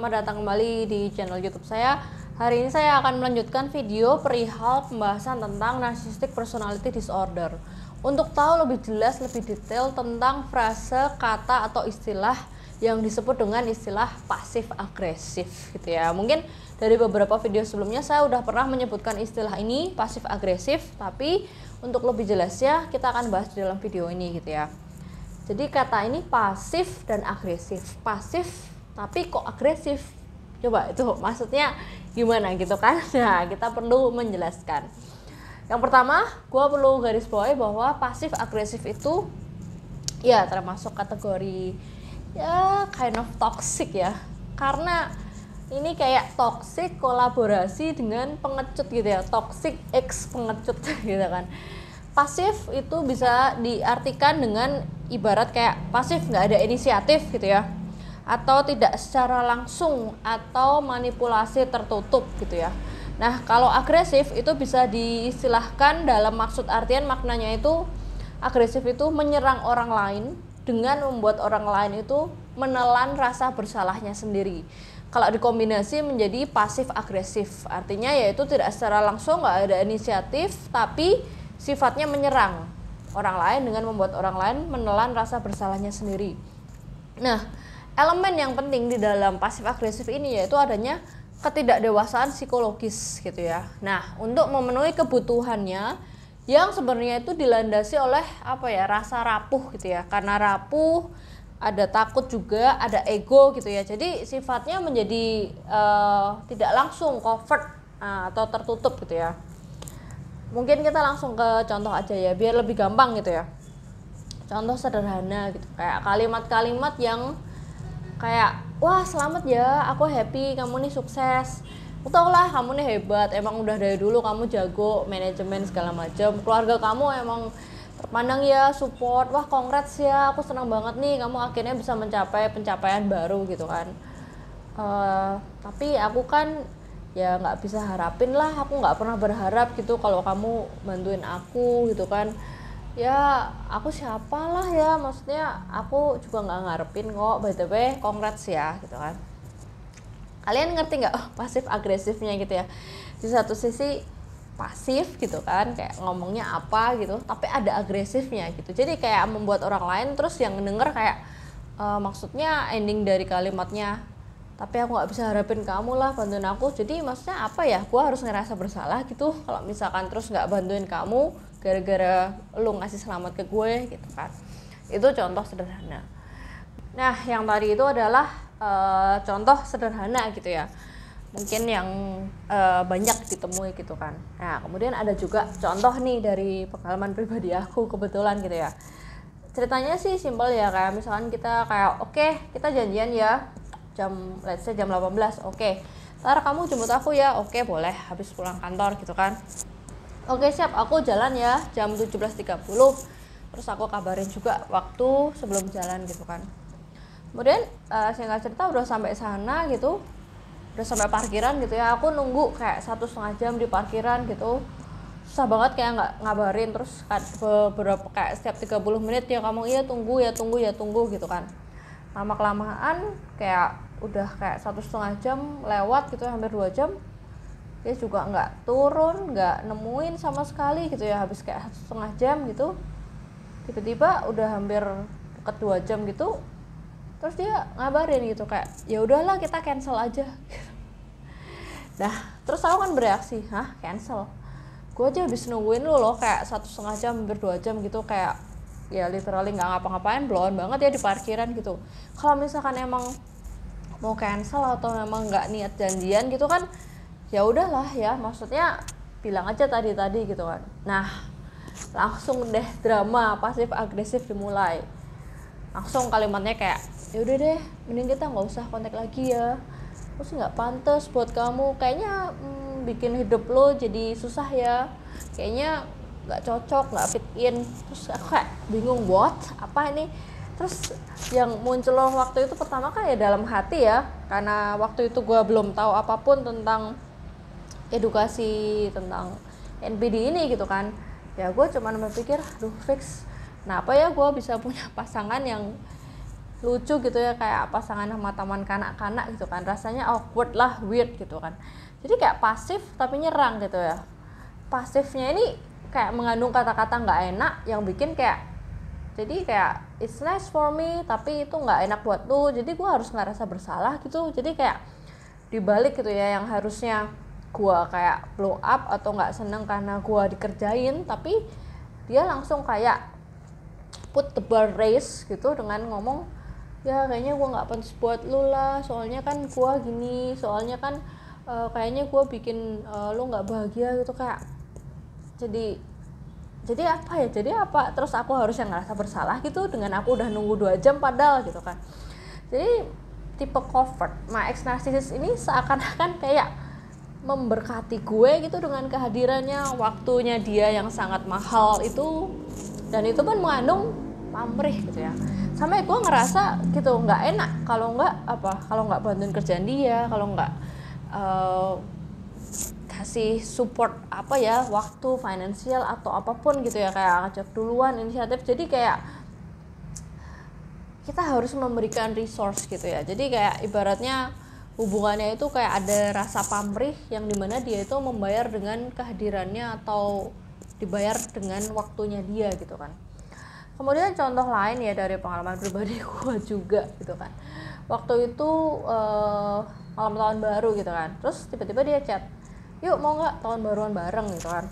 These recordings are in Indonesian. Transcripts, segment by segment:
selamat datang kembali di channel YouTube saya. Hari ini saya akan melanjutkan video perihal pembahasan tentang narcissistic personality disorder. Untuk tahu lebih jelas, lebih detail tentang frase, kata atau istilah yang disebut dengan istilah pasif agresif gitu ya. Mungkin dari beberapa video sebelumnya saya udah pernah menyebutkan istilah ini pasif agresif, tapi untuk lebih jelasnya kita akan bahas di dalam video ini gitu ya. Jadi kata ini pasif dan agresif. Pasif tapi kok agresif? Coba itu maksudnya gimana gitu kan? Nah, kita perlu menjelaskan. Yang pertama, gue perlu garis bawahi bahwa pasif agresif itu ya termasuk kategori ya kind of toxic ya. Karena ini kayak toxic kolaborasi dengan pengecut gitu ya. Toxic X pengecut gitu kan. Pasif itu bisa diartikan dengan ibarat kayak pasif nggak ada inisiatif gitu ya, atau tidak secara langsung atau manipulasi tertutup gitu ya. Nah, kalau agresif itu bisa diistilahkan dalam maksud artian maknanya itu agresif itu menyerang orang lain dengan membuat orang lain itu menelan rasa bersalahnya sendiri. Kalau dikombinasi menjadi pasif agresif, artinya yaitu tidak secara langsung, nggak ada inisiatif, tapi sifatnya menyerang orang lain dengan membuat orang lain menelan rasa bersalahnya sendiri. Nah, elemen yang penting di dalam pasif agresif ini yaitu adanya ketidakdewasaan psikologis gitu ya. Nah, untuk memenuhi kebutuhannya yang sebenarnya itu dilandasi oleh rasa rapuh gitu ya. Karena rapuh, ada takut juga, ada ego gitu ya. Jadi sifatnya menjadi tidak langsung covert atau tertutup gitu ya. Mungkin kita langsung ke contoh aja ya, biar lebih gampang gitu ya. Contoh sederhana gitu, kayak kalimat-kalimat yang kayak, wah selamat ya, aku happy, kamu nih sukses. Aku tau lah kamu nih hebat, emang udah dari dulu kamu jago manajemen segala macam. Keluarga kamu emang terpandang ya, support, wah congrats ya, aku senang banget nih kamu akhirnya bisa mencapai pencapaian baru gitu kan. Tapi aku kan ya nggak bisa harapin lah, aku nggak pernah berharap gitu kalau kamu bantuin aku gitu kan. Ya aku siapa lah ya, maksudnya aku juga nggak ngarepin kok, by the way congrats ya gitu kan. Kalian ngerti nggak pasif agresifnya gitu ya? Di satu sisi pasif gitu kan, kayak ngomongnya apa gitu, tapi ada agresifnya gitu. Jadi kayak membuat orang lain terus yang denger kayak maksudnya ending dari kalimatnya, tapi aku nggak bisa harapin kamu lah bantuin aku. Jadi maksudnya apa ya, gue harus ngerasa bersalah gitu kalau misalkan terus nggak bantuin kamu gara-gara lu ngasih selamat ke gue gitu kan. Itu contoh sederhana. Nah, yang tadi itu adalah contoh sederhana gitu ya, mungkin yang banyak ditemui gitu kan. Nah, kemudian ada juga contoh nih dari pengalaman pribadi aku kebetulan gitu ya. Ceritanya sih simpel ya, kayak misalkan kita kayak oke, kita janjian ya let's say jam 18, oke. Ntar kamu jemput aku ya, oke boleh, habis pulang kantor gitu kan. Oke siap, aku jalan ya jam 17.30. Terus aku kabarin juga waktu sebelum jalan gitu kan. Kemudian singkat cerita udah sampai sana gitu, udah sampai parkiran gitu ya. Aku nunggu kayak 1,5 jam di parkiran gitu, susah banget kayak nggak ngabarin. Terus beberapa kayak setiap 30 menit ya kamu iya tunggu gitu kan. Lama kelamaan kayak udah kayak 1,5 jam lewat gitu, hampir 2 jam dia juga nggak turun, nggak nemuin sama sekali gitu ya. Habis kayak 1,5 jam gitu, tiba-tiba udah hampir deket 2 jam gitu, terus dia ngabarin gitu kayak ya udahlah kita cancel aja gitu. Nah terus aku kan bereaksi, hah cancel? Gue aja habis nungguin lu loh kayak 1,5 jam hampir 2 jam gitu, kayak ya literally nggak ngapa-ngapain, blown banget ya di parkiran gitu. Kalau misalkan emang mau cancel atau memang nggak niat janjian gitu kan, ya udahlah ya, maksudnya bilang aja tadi gitu kan. Nah langsung deh drama pasif agresif dimulai. Langsung kalimatnya kayak ya udah deh, mending kita nggak usah kontak lagi ya, terus nggak pantas buat kamu, kayaknya bikin hidup lo jadi susah ya, kayaknya nggak cocok, nggak fit in. Terus aku kayak bingung, what apa ini. Terus yang muncul waktu itu pertama kan ya dalam hati ya, karena waktu itu gue belum tahu apapun tentang edukasi tentang NPD ini gitu kan. Ya gue cuman berpikir, aduh fix, kenapa ya gue bisa punya pasangan yang lucu gitu ya, kayak pasangan sama teman kanak-kanak gitu kan, rasanya awkward lah, weird gitu kan. Jadi kayak pasif tapi nyerang gitu ya. Pasifnya ini kayak mengandung kata-kata nggak enak yang bikin kayak, jadi kayak it's nice for me tapi itu nggak enak buat lu, jadi gue harus ngerasa bersalah gitu. Jadi kayak dibalik gitu ya, yang harusnya gue kayak blow up atau nggak seneng karena gue dikerjain, tapi dia langsung kayak put the bar raise gitu dengan ngomong, ya kayaknya gue nggak pantas buat lu lah, soalnya kan gue gini, soalnya kan kayaknya gue bikin lu nggak bahagia gitu. Kayak jadi apa, terus aku harusnya ngerasa bersalah gitu dengan aku udah nunggu 2 jam padahal gitu kan. Jadi tipe covert my ex narcissist ini seakan-akan kayak memberkati gue gitu dengan kehadirannya, waktunya dia yang sangat mahal itu, dan itu pun mengandung pamrih gitu ya. Sampai gue ngerasa gitu nggak enak kalau nggak bantuin kerjaan dia, kalau nggak kasih support waktu finansial atau apapun gitu ya, kayak ngajak duluan inisiatif. Jadi kayak kita harus memberikan resource gitu ya. Jadi kayak ibaratnya hubungannya itu kayak ada rasa pamrih yang dimana dia itu membayar dengan kehadirannya atau dibayar dengan waktunya dia gitu kan. Kemudian contoh lain ya dari pengalaman pribadi gue juga gitu kan. Waktu itu malam tahun baru gitu kan, terus tiba-tiba dia chat, yuk mau nggak tahun baruan bareng gitu kan.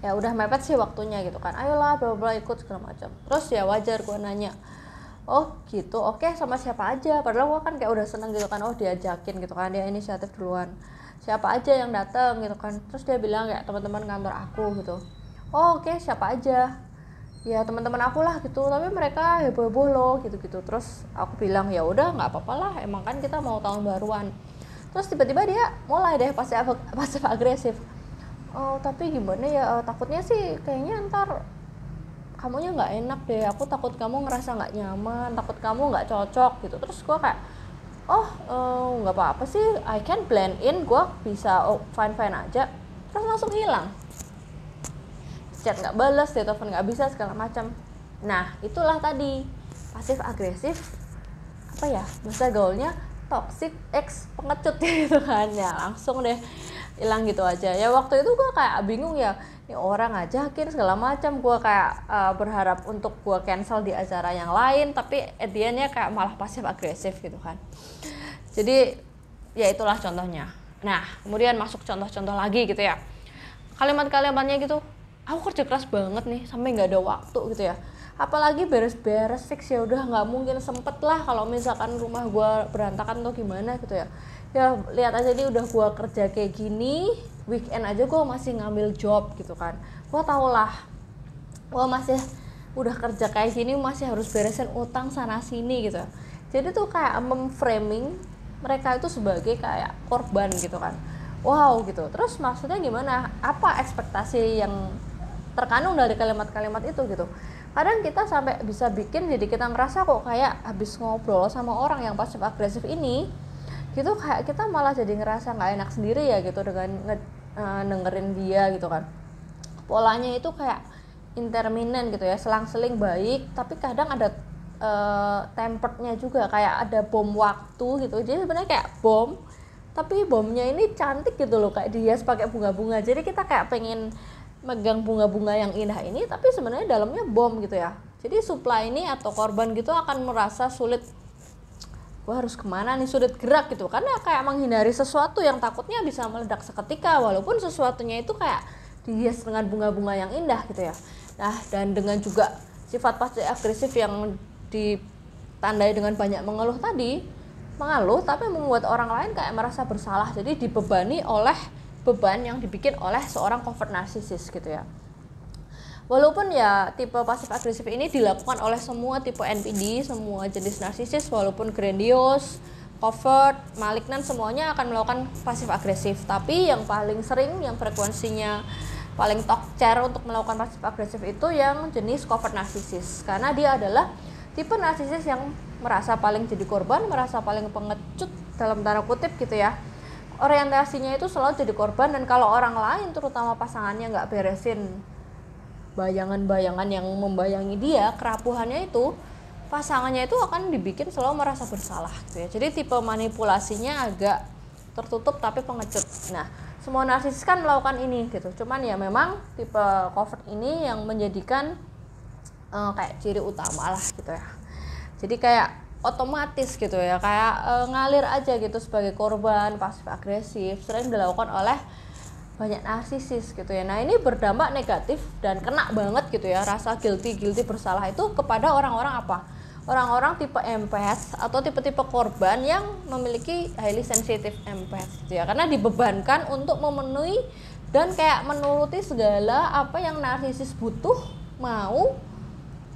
Ya udah mepet sih waktunya gitu kan, ayolah bla bla ikut segala macam. Terus ya wajar gue nanya, oh gitu, oke, sama siapa aja, padahal gue kan kayak udah seneng gitu kan, oh diajakin gitu kan, dia inisiatif duluan, siapa aja yang datang gitu kan. Terus dia bilang kayak teman-teman kantor aku gitu. Oh oke, siapa aja, ya teman-teman aku lah gitu, tapi mereka heboh-heboh loh gitu-gitu. Terus aku bilang ya udah nggak apa-apa lah, emang kan kita mau tahun baruan. Terus tiba-tiba dia mulai deh pasif agresif. Oh tapi gimana ya, takutnya sih kayaknya ntar kamunya nggak enak deh, aku takut kamu ngerasa nggak nyaman, takut kamu nggak cocok gitu. Terus gue kayak nggak apa-apa sih, I can blend in, gue bisa fine aja. Terus langsung hilang, chat nggak balas, telepon nggak bisa segala macam. Nah itulah tadi pasif agresif, bahasa gaulnya toxic ex pengecut gitu kan. Ya langsung deh hilang gitu aja ya. Waktu itu gue kayak bingung ya, ini orang ngajakin segala macam, gue kayak berharap untuk gue cancel di acara yang lain, tapi at the end-nya kayak malah pasif agresif gitu kan. Jadi ya itulah contohnya. Nah kemudian masuk contoh-contoh lagi gitu ya, kalimat-kalimatnya gitu, aku kerja keras banget nih sampai nggak ada waktu gitu ya, apalagi beres-beres fix ya udah nggak mungkin sempet lah kalau misalkan rumah gue berantakan atau gimana gitu ya. Ya lihat aja nih, udah gue kerja kayak gini, weekend aja gue masih ngambil job gitu kan. Gue tau lah, gue masih udah kerja kayak gini masih harus beresin utang sana sini gitu. Jadi tuh kayak memframing mereka itu sebagai kayak korban gitu kan. Wow gitu. Terus maksudnya gimana? Apa ekspektasi yang terkandung dari kalimat-kalimat itu gitu. Kadang kita sampai bisa bikin jadi kita ngerasa kok kayak habis ngobrol sama orang yang pasif agresif ini gitu, kayak kita malah jadi ngerasa nggak enak sendiri ya gitu dengan dengerin dia gitu kan. Polanya itu kayak intermittent gitu ya, selang-seling baik, tapi kadang ada temperednya juga, kayak ada bom waktu gitu. Jadi sebenarnya kayak bom, tapi bomnya ini cantik gitu loh, kayak dihias pakai bunga-bunga. Jadi kita kayak pengen megang bunga-bunga yang indah ini, tapi sebenarnya dalamnya bom gitu ya. Jadi supply ini atau korban gitu akan merasa sulit, gue harus kemana nih, sulit gerak gitu, karena kayak menghindari sesuatu yang takutnya bisa meledak seketika, walaupun sesuatunya itu kayak dihias dengan bunga-bunga yang indah gitu ya. Nah dan dengan juga sifat pasif agresif yang ditandai dengan banyak mengeluh tadi, mengeluh tapi membuat orang lain kayak merasa bersalah, jadi dibebani oleh beban yang dibikin oleh seorang covert narcissist gitu ya. Walaupun ya tipe pasif agresif ini dilakukan oleh semua tipe NPD, semua jenis narsisis, walaupun grandios, covert, malignan, semuanya akan melakukan pasif agresif. Tapi yang paling sering, yang frekuensinya paling tokcer untuk melakukan pasif agresif itu yang jenis covert narsisis, karena dia adalah tipe narsisis yang merasa paling jadi korban, merasa paling pengecut dalam tanda kutip gitu ya. Orientasinya itu selalu jadi korban, dan kalau orang lain terutama pasangannya nggak beresin bayangan-bayangan yang membayangi dia, kerapuhannya itu, pasangannya itu akan dibikin selalu merasa bersalah gitu ya. Jadi tipe manipulasinya agak tertutup tapi pengecut. Nah, semua narsisis kan melakukan ini gitu. Cuman ya memang tipe covert ini yang menjadikan kayak ciri utama lah gitu ya. Jadi kayak otomatis gitu ya, kayak ngalir aja gitu sebagai korban pasif agresif sering dilakukan oleh banyak narsisis gitu ya. Nah, ini berdampak negatif dan kena banget gitu ya, rasa guilty bersalah itu kepada orang-orang apa? Orang-orang tipe empath atau tipe-tipe korban yang memiliki highly sensitive empath gitu ya, karena dibebankan untuk memenuhi dan kayak menuruti segala apa yang narsisis butuh, mau,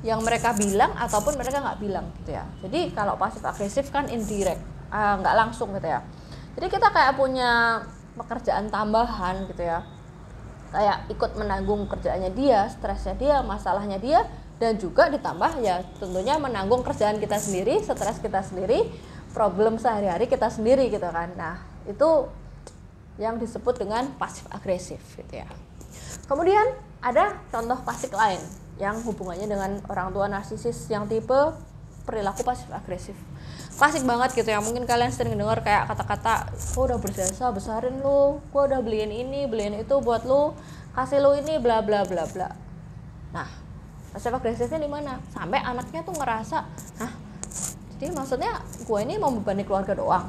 yang mereka bilang ataupun mereka nggak bilang gitu ya. Jadi kalau pasif agresif kan indirect, nggak langsung gitu ya. Jadi kita kayak punya pekerjaan tambahan gitu ya, kayak ikut menanggung kerjaannya dia, stresnya dia, masalahnya dia, dan juga ditambah ya tentunya menanggung kerjaan kita sendiri, stres kita sendiri, problem sehari-hari kita sendiri gitu kan. Nah, itu yang disebut dengan pasif agresif gitu ya. Kemudian ada contoh klasik lain yang hubungannya dengan orang tua narsisis yang tipe perilaku pasif agresif. Klasik banget gitu ya, mungkin kalian sering dengar kayak kata-kata, gua udah berjasa besarin lu, gua udah beliin ini, beliin itu buat lu, kasih lu ini, bla bla bla bla. Nah, pasif agresifnya di mana? Sampai anaknya tuh ngerasa, jadi maksudnya gue ini mau membebani keluarga doang.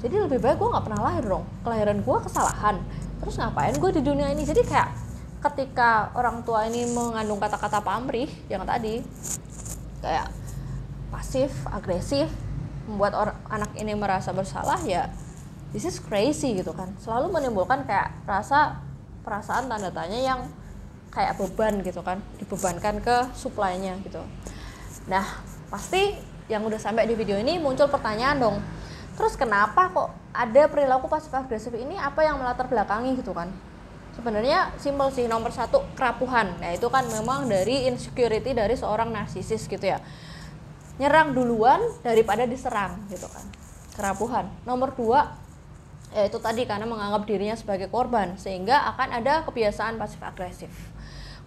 Jadi lebih baik gue nggak pernah lahir dong. Kelahiran gue kesalahan. Terus ngapain gue di dunia ini? Jadi kayak ketika orang tua ini mengandung kata-kata pamrih yang tadi, kayak pasif agresif, membuat anak ini merasa bersalah, ya this is crazy gitu kan. Selalu menimbulkan kayak perasaan tanda tanya yang kayak beban gitu kan, dibebankan ke supply-nya gitu. Nah, pasti yang udah sampai di video ini muncul pertanyaan dong, terus kenapa kok ada perilaku pasif agresif ini, apa yang melatar belakangi gitu kan. Sebenarnya simpel sih, nomor satu kerapuhan. Nah, itu kan memang dari insecurity dari seorang narsisis gitu ya, nyerang duluan daripada diserang gitu kan, kerapuhan. Nomor dua, yaitu tadi karena menganggap dirinya sebagai korban sehingga akan ada kebiasaan pasif agresif.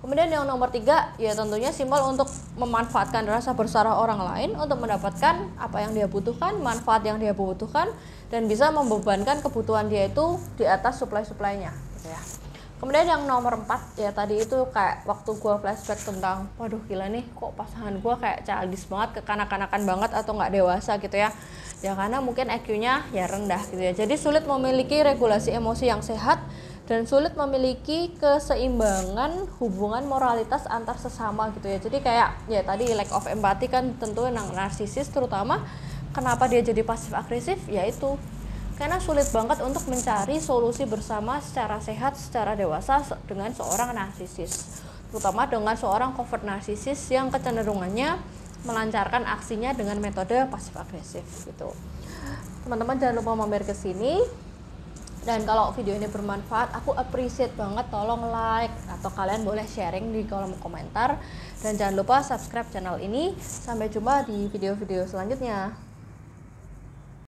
Kemudian yang nomor tiga, ya tentunya simbol untuk memanfaatkan rasa bersalah orang lain untuk mendapatkan apa yang dia butuhkan, manfaat yang dia butuhkan, dan bisa membebankan kebutuhan dia itu di atas supply-supply-nya gitu ya. Kemudian yang nomor 4, ya tadi itu kayak waktu gue flashback tentang, waduh gila nih kok pasangan gue kayak childish banget, kekanak-kanakan banget atau nggak dewasa gitu ya. Ya karena mungkin IQ-nya ya rendah gitu ya. Jadi sulit memiliki regulasi emosi yang sehat dan sulit memiliki keseimbangan hubungan moralitas antar sesama gitu ya. Jadi kayak ya tadi lack of empathy kan tentu yang narsisis terutama. Kenapa dia jadi pasif agresif? Yaitu karena sulit banget untuk mencari solusi bersama secara sehat, secara dewasa dengan seorang narsisis, terutama dengan seorang covert narsisis yang kecenderungannya melancarkan aksinya dengan metode pasif agresif gitu. Teman-teman jangan lupa mampir ke sini, dan kalau video ini bermanfaat aku appreciate banget, tolong like atau kalian boleh sharing di kolom komentar, dan jangan lupa subscribe channel ini. Sampai jumpa di video-video selanjutnya.